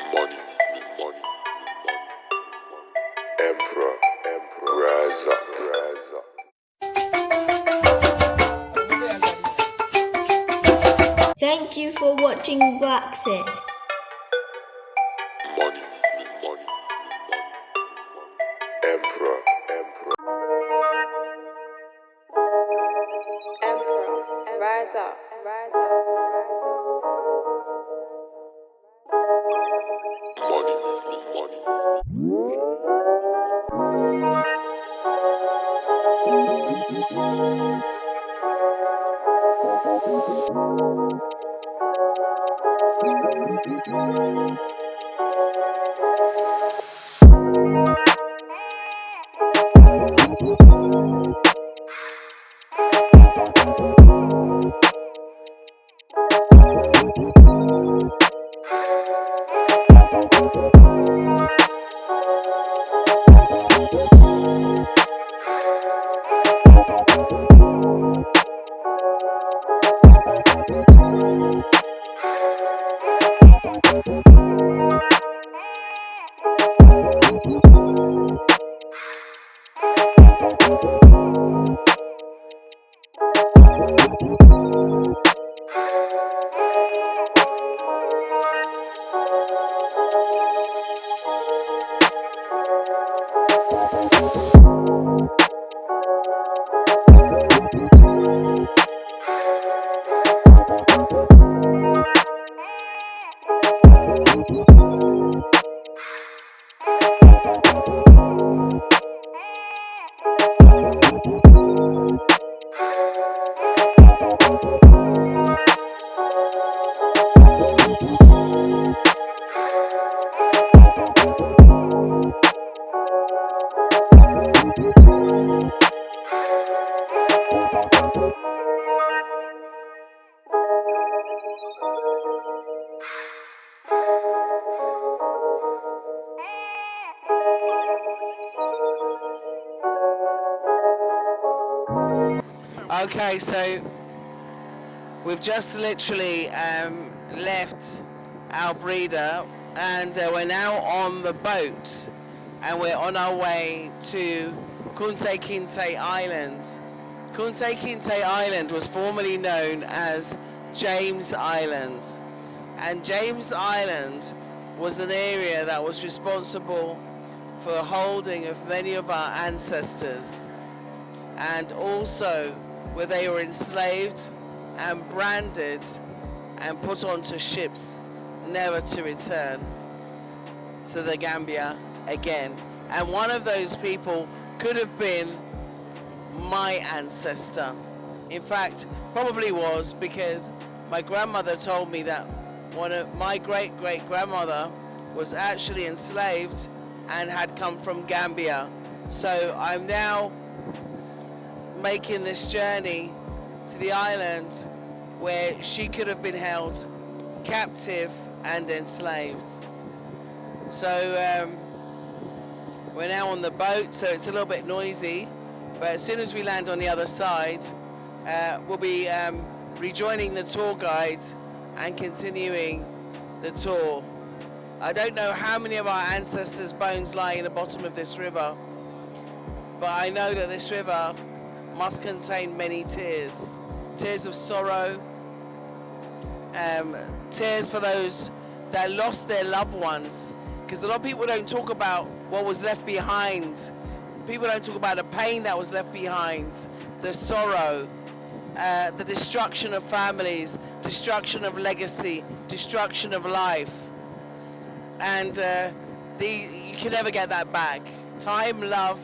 Money, money, Emperor, rise up, rise up. Thank you for watching BlaXit. Money, money, Emperor, rise up, rise up, rise up. money, money. Okay, so we've just literally left our breeder, and we're now on the boat, and we're on our way to Kunta Kinteh Island. Kunta Kinteh Island was formerly known as James Island, and James Island was an area that was responsible for holding of many of our ancestors, and also where they were enslaved and branded and put onto ships never to return to the Gambia again. And one of those people could have been my ancestor. In fact, probably was, because my grandmother told me that one of my great-great-grandmother was actually enslaved and had come from Gambia. So I'm now making this journey to the island where she could have been held captive and enslaved. So we're now on the boat, so it's a little bit noisy, but as soon as we land on the other side, we'll be rejoining the tour guide and continuing the tour. I don't know how many of our ancestors' bones lie in the bottom of this river, but I know that this river must contain many tears. Tears of sorrow, tears for those that lost their loved ones, because a lot of people don't talk about what was left behind. People don't talk about the pain that was left behind, the sorrow, the destruction of families, destruction of legacy, destruction of life. And you can never get that back. Time, love,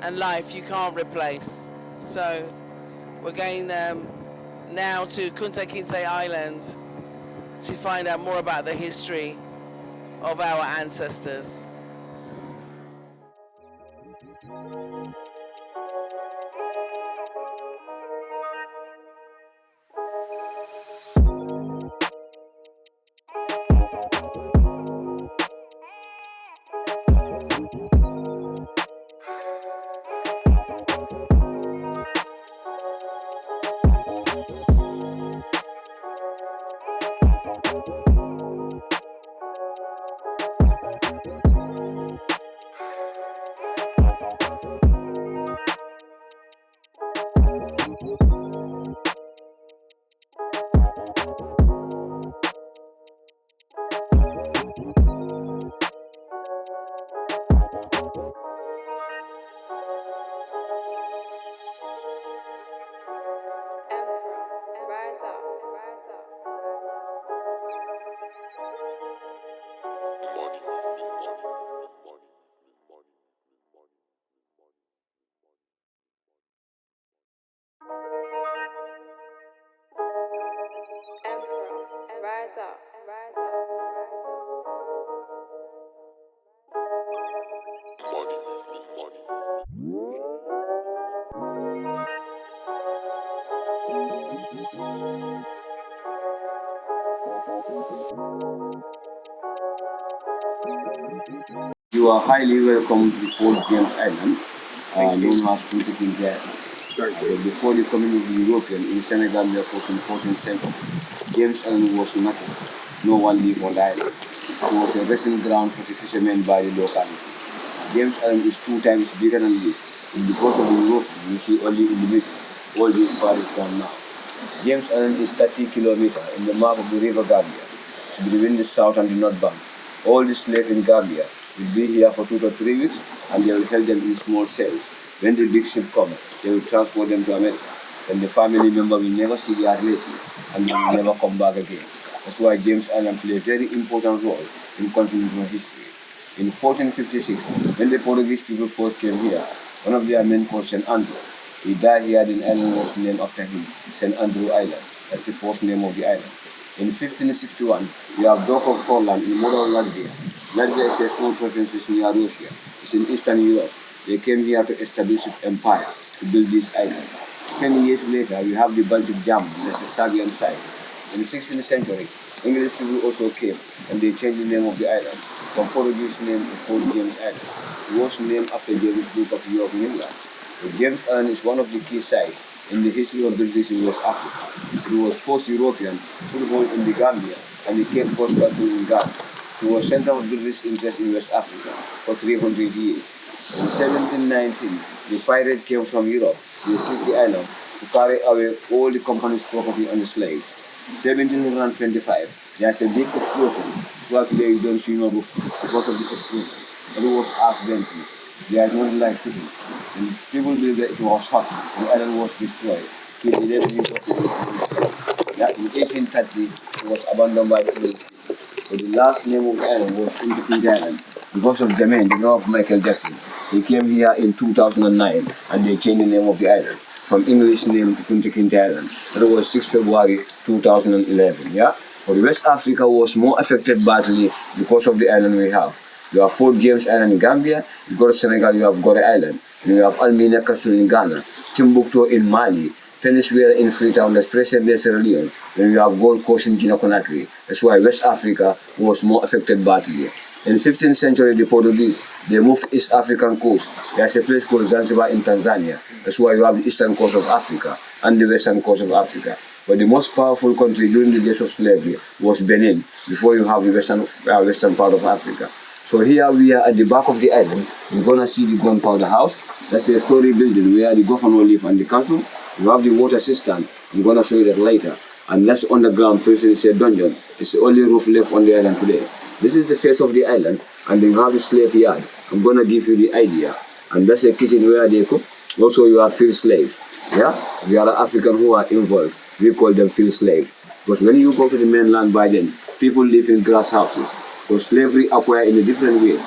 and life you can't replace. So we're going now to Kunta Kinteh Island to find out more about the history of our ancestors. Emperor, rise up, rise up. Emperor, rise up, rise up, You are highly welcome to Fort James Island, known as Kunta Kinteh Island. Before the coming of the European in Senegal, in the 14th century, James Island was nothing. No one lived on the island. It was a resting ground for the fishermen by the locality. James Island is 2 times bigger than this. And because of the erosion, you see only in the middle. All this part is gone now. James Island is 30 kilometers in the map of the River Gambia. It's between the south and the north bank. All the slaves in Gambia will be here for 2 to 3 weeks, and they will hold them in small cells. When the big ship comes, they will transport them to America. Then the family member will never see their relative, and they will never come back again. That's why James Island played a very important role in continental history. In 1456, when the Portuguese people first came here, one of their men called St. Andrew, he died here, the island was named after him, St. Andrew Island. That's the first name of the island. In 1561, we have Dock of Portland in modern Latvia. Latvia is a small province near Russia. It's in Eastern Europe. They came here to establish an empire, to build this island. 10 years later, we have the Baltic Jam, that's the Serbian side. In the 16th century, English people also came, and they changed the name of the island from Portuguese name to Fort James Island. It was named after James, Duke of York in England. The James Island is one of the key sites in the history of British in West Africa. It was first European foothold in the Gambia and the Cape Coast Battle in Ghana. It was center of British interest in West Africa for 300 years. In 1719, the pirate came from Europe. They seized the island to carry away all the company's property and the slaves. 1725, there's a big explosion. So today you don't see no roof because of the explosion. It was accidental. There is no electricity. And people believe that it was hot. The island was destroyed. Killed 11 people. In 1830, it was abandoned by the English people. So the last name of the island was Kunta Kinteh Island. Because of Jermaine, the love of Michael Jackson. He came here in 2009 and they changed the name of the island from English name to Kunta Kinteh Island. That was 6 February 2011. Yeah? But West Africa was more affected badly because of the island we have. You have Fort James Island in Gambia, you go to Senegal, you have Gore Island, and you have Almina Castle in Ghana, Timbuktu in Mali, Venezuela in Freetown, that's present-day Sierra Leone, and you have Gold Coast in Guinea-Conakry. That's why West Africa was more affected badly. In the 15th century, the Portuguese, they moved to East African coast. There's a place called Zanzibar in Tanzania. That's why you have the eastern coast of Africa and the western coast of Africa. But the most powerful country during the days of slavery was Benin, before you have the western part of Africa. So here we are at the back of the island. You're gonna see the gunpowder house. That's a story building where the governor lives and the council. You have the water system. I'm gonna show you that later. And that's underground prison, it's a dungeon. It's the only roof left on the island today. This is the face of the island, and then you have the slave yard. I'm gonna give you the idea. And that's a kitchen where they cook. Also you have field slaves. Yeah? The other African who are involved, we call them field slaves. Because when you go to the mainland by then, people live in grass houses. So slavery acquired in different ways.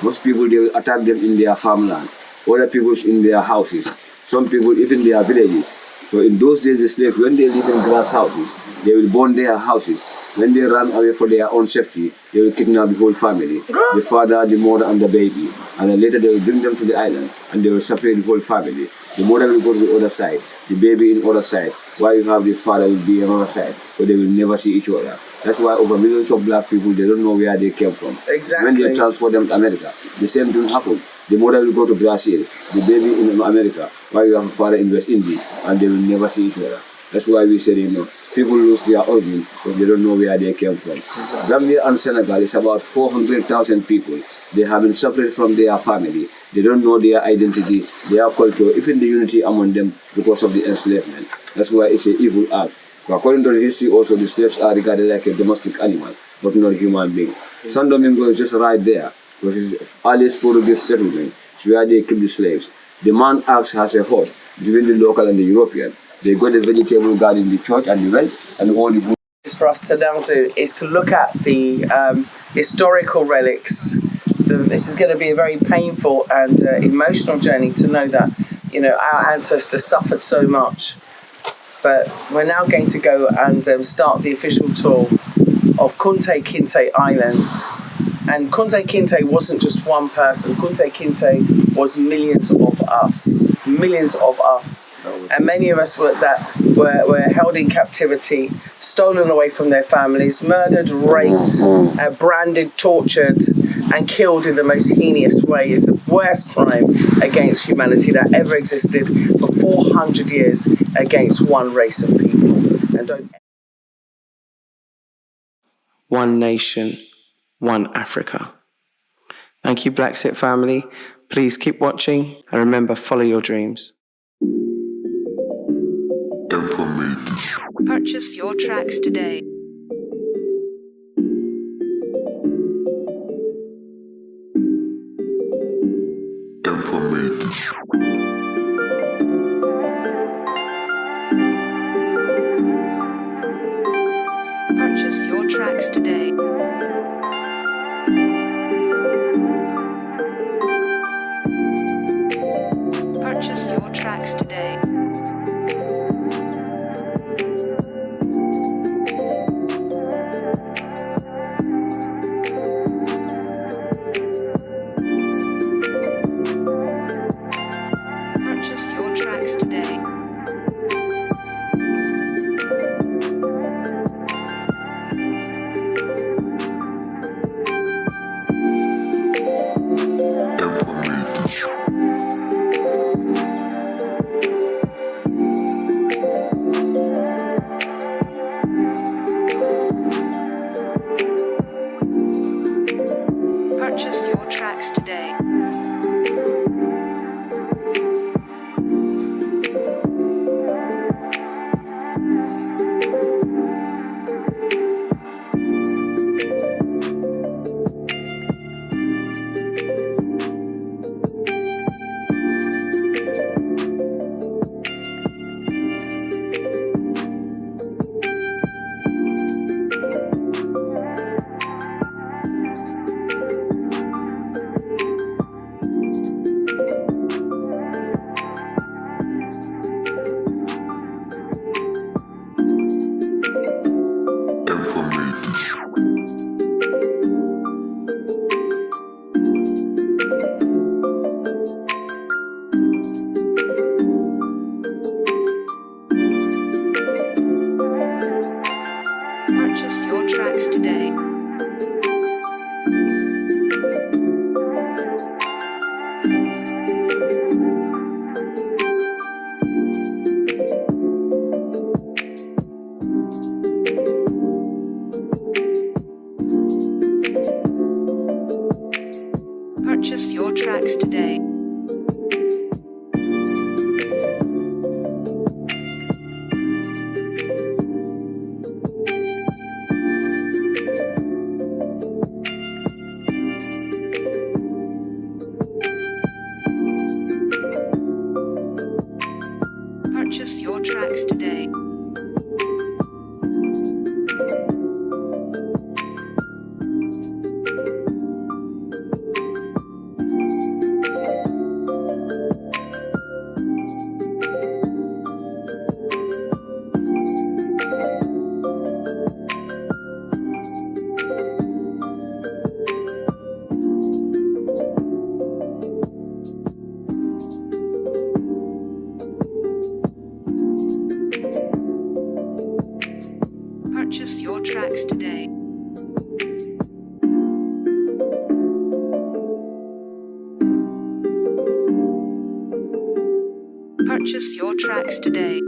Most people, they will attack them in their farmland. Other people in their houses. Some people even their villages. So in those days, the slaves, when they live in grass houses, they will burn their houses. When they run away for their own safety, they will kidnap the whole family. The father, the mother, and the baby. And then later they will bring them to the island, and they will separate the whole family. The mother will go to the other side, the baby in the other side, while you have the father will be on the other side. So they will never see each other. That's why over millions of black people, they don't know where they came from. Exactly. When they transport them to America, the same thing happened. The mother will go to Brazil, the baby in America, while you have a father in West Indies, and they will never see each other. That's why we say, people lose their origin because they don't know where they came from. Gambia and Senegal is about 400,000 people. They have been separated from their family. They don't know their identity, their culture, even the unity among them because of the enslavement. That's why it's an evil act. But according to the history also, the slaves are regarded like a domestic animal, but not a human being. San Domingo is just right there, because it's earliest Portuguese settlement. It's where they keep the slaves. The man acts as a host between the local and the European. They got the vegetable garden, the church and the well, and all the for us to now do is to look at the historical relics. This is going to be a very painful and emotional journey to know that, you know, our ancestors suffered so much. But we're now going to go and start the official tour of Kunta Kinteh Island. And Kunta Kinteh wasn't just one person. Kunta Kinteh was millions of us. Millions of us. And many of us were held in captivity, stolen away from their families, murdered, raped, branded, tortured, and killed in the most heinous way. Is the worst crime against humanity that ever existed for 400 years against one race of people. And don't... One nation, one Africa. Thank you, BlaXit family. Please keep watching and remember, follow your dreams. Purchase your tracks today. Purchase your tracks today. Purchase your tracks today. Purchase your tracks today. Purchase your tracks today. Purchase your tracks today. Purchase your tracks today. Purchase your tracks today. Purchase your tracks today. Purchase your tracks today.